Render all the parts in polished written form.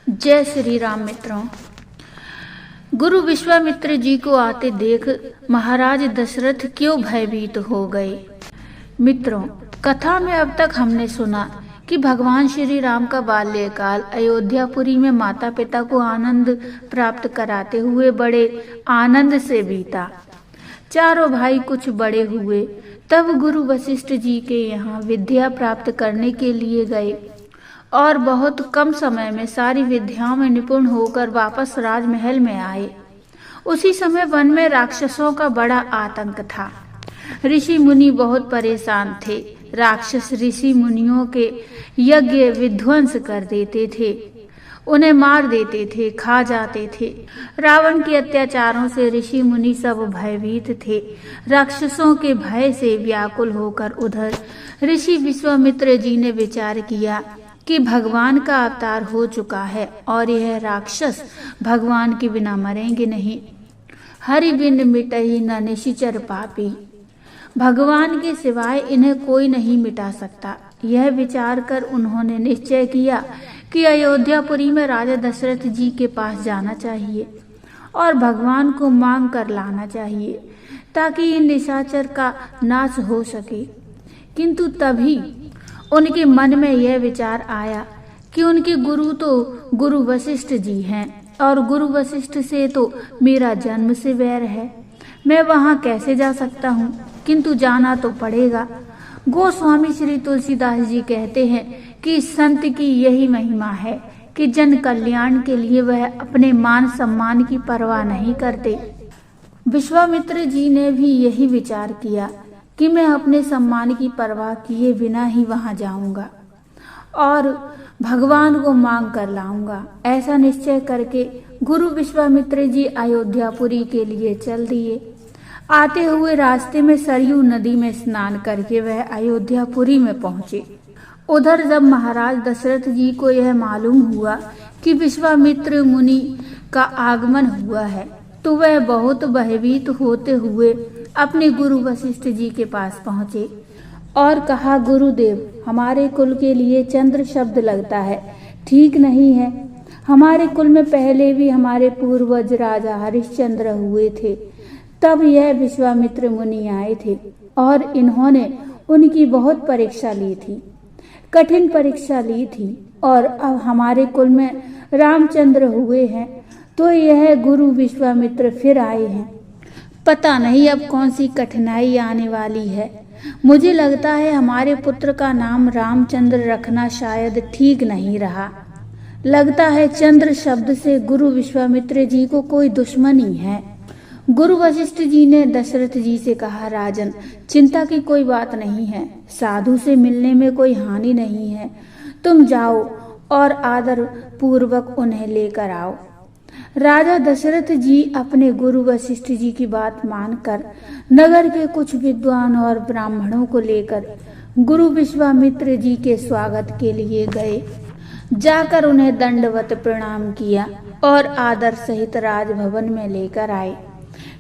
जय श्री राम। मित्रों, गुरु विश्वामित्र जी को आते देख महाराज दशरथ क्यों भयभीत हो गए। मित्रों, कथा में अब तक हमने सुना कि भगवान श्री राम का बाल्यकाल अयोध्यापुरी में माता पिता को आनंद प्राप्त कराते हुए बड़े आनंद से बीता। चारों भाई कुछ बड़े हुए तब गुरु वशिष्ठ जी के यहाँ विद्या प्राप्त करने के लिए गए और बहुत कम समय में सारी विद्याओं में निपुण होकर वापस राजमहल में आए। उसी समय वन में राक्षसों का बड़ा आतंक था। ऋषि मुनि बहुत परेशान थे। राक्षस ऋषि मुनियों के यज्ञ विध्वंस कर देते थे, उन्हें मार देते थे, खा जाते थे। रावण के अत्याचारों से ऋषि मुनि सब भयभीत थे। राक्षसों के भय से व्याकुल होकर उधर ऋषि विश्वामित्र जी ने विचार किया कि भगवान का अवतार हो चुका है और यह राक्षस भगवान के बिना मरेंगे नहीं। हरि बिन मिटहि न निशिचर पापी, भगवान के सिवाय इन्हें कोई नहीं मिटा सकता। यह विचार कर उन्होंने निश्चय किया कि अयोध्यापुरी में राजा दशरथ जी के पास जाना चाहिए और भगवान को मांग कर लाना चाहिए ताकि इन निशाचर का नाश हो सके। किंतु तभी उनके मन में यह विचार आया कि उनके गुरु तो गुरु वशिष्ठ जी हैं और गुरु वशिष्ठ से तो मेरा जन्म से वैर है। मैं वहां कैसे जा सकता हूँ, किंतु जाना तो पड़ेगा। गोस्वामी श्री तुलसीदास जी कहते हैं कि संत की यही महिमा है कि जन कल्याण के लिए वह अपने मान सम्मान की परवाह नहीं करते। विश्वामित्र जी ने भी यही विचार किया कि मैं अपने सम्मान की परवाह किए बिना ही वहां जाऊंगा और भगवान को मांग कर लाऊंगा। ऐसा निश्चय करके गुरु विश्वामित्र जी अयोध्यापुरी के लिए चल दिए। आते हुए रास्ते में सरयू नदी में स्नान करके वह अयोध्यापुरी में पहुंचे। उधर जब महाराज दशरथ जी को यह मालूम हुआ कि विश्वामित्र मुनि का आगमन हुआ है तो वह बहुत भयभीत होते हुए अपने गुरु वशिष्ठ जी के पास पहुंचे और कहा, गुरुदेव, हमारे कुल के लिए चंद्र शब्द लगता है, ठीक नहीं है। हमारे कुल में पहले भी हमारे पूर्वज राजा हरिश्चंद्र हुए थे, तब यह विश्वामित्र मुनि आए थे और इन्होंने उनकी बहुत परीक्षा ली थी, कठिन परीक्षा ली थी। और अब हमारे कुल में रामचंद्र हुए हैं तो यह गुरु विश्वामित्र फिर आए हैं। पता नहीं अब कौन सी कठिनाई आने वाली है। मुझे लगता है हमारे पुत्र का नाम रामचंद्र रखना शायद ठीक नहीं रहा। लगता है चंद्र शब्द से गुरु विश्वामित्र जी को कोई दुश्मनी है। गुरु वशिष्ठ जी ने दशरथ जी से कहा, राजन, चिंता की कोई बात नहीं है, साधु से मिलने में कोई हानि नहीं है। तुम जाओ और आदर पूर्वक उन्हें लेकर आओ। राजा दशरथ जी अपने गुरु वशिष्ठ जी की बात मानकर नगर के कुछ विद्वान और ब्राह्मणों को लेकर गुरु विश्वामित्र जी के स्वागत के लिए गए। जाकर उन्हें दंडवत प्रणाम किया और आदर सहित राजभवन में लेकर आए।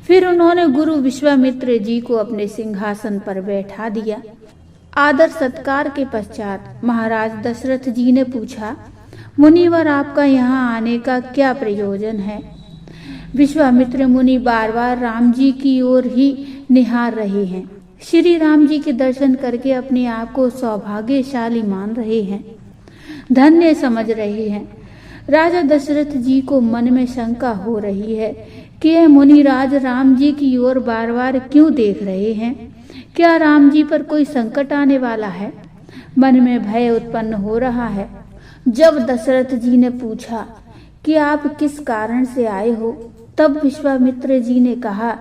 फिर उन्होंने गुरु विश्वामित्र जी को अपने सिंहासन पर बैठा दिया। आदर सत्कार के पश्चात महाराज दशरथ जी ने पूछा, मुनिवर, आपका यहाँ आने का क्या प्रयोजन है? विश्वामित्र मुनि बार बार राम जी की ओर ही निहार रहे हैं। श्री राम जी के दर्शन करके अपने आप को सौभाग्यशाली मान रहे हैं, धन्य समझ रहे हैं। राजा दशरथ जी को मन में शंका हो रही है कि यह मुनिराज राम जी की ओर बार बार क्यों देख रहे हैं। क्या राम जी पर कोई संकट आने वाला है? मन में भय उत्पन्न हो रहा है। जब दशरथ जी ने पूछा कि आप किस कारण से आए हो, तब विश्वामित्र जी ने कहा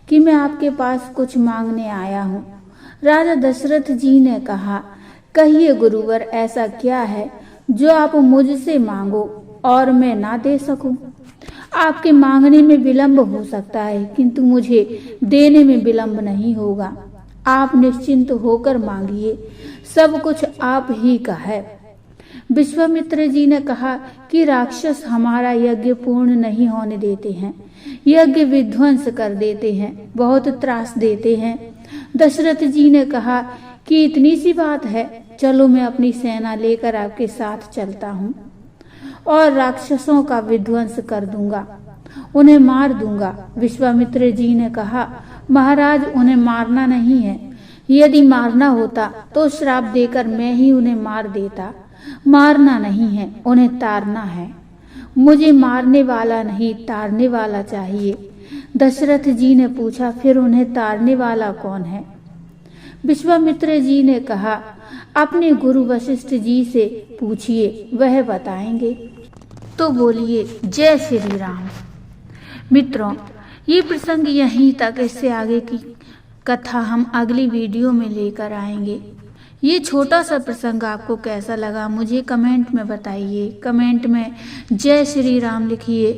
कि मैं आपके पास कुछ मांगने आया हूँ। राजा दशरथ जी ने कहा, कहिए गुरुवर, ऐसा क्या है जो आप मुझसे मांगो और मैं ना दे सकूं? आपके मांगने में विलंब हो सकता है, किंतु मुझे देने में विलंब नहीं होगा। आप निश्चिंत होकर मांगिए, सब कुछ आप ही का है। विश्वामित्र जी ने कहा कि राक्षस हमारा यज्ञ पूर्ण नहीं होने देते हैं, यज्ञ विध्वंस कर देते हैं, बहुत त्रास देते हैं। दशरथ जी ने कहा कि इतनी सी बात है, चलो मैं अपनी सेना लेकर आपके साथ चलता हूँ। और राक्षसों का विध्वंस कर दूंगा, उन्हें मार दूंगा। विश्वामित्र जी ने कहा, महाराज उन्हें मारना नहीं है। यदि मारना होता तो श्राप देकर मैं ही उन्हें मार देता। मारना नहीं है, उन्हें तारना है। मुझे मारने वाला नहीं, तारने वाला चाहिए। दशरथ जी ने पूछा, फिर उन्हें तारने वाला कौन है? विश्वामित्र जी ने कहा, अपने गुरु वशिष्ठ जी से पूछिए, वह बताएंगे। तो बोलिए, जय श्री राम। मित्रों, ये प्रसंग यहीं तक। इससे आगे की कथा हम अगली वीडियो में लेकर आएंगे। ये छोटा सा प्रसंग आपको कैसा लगा मुझे कमेंट में बताइए। कमेंट में जय श्री राम लिखिए।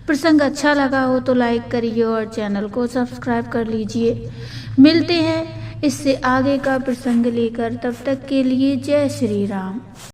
प्रसंग अच्छा लगा हो तो लाइक करिए और चैनल को सब्सक्राइब कर लीजिए। मिलते हैं इससे आगे का प्रसंग लेकर, तब तक के लिए जय श्री राम।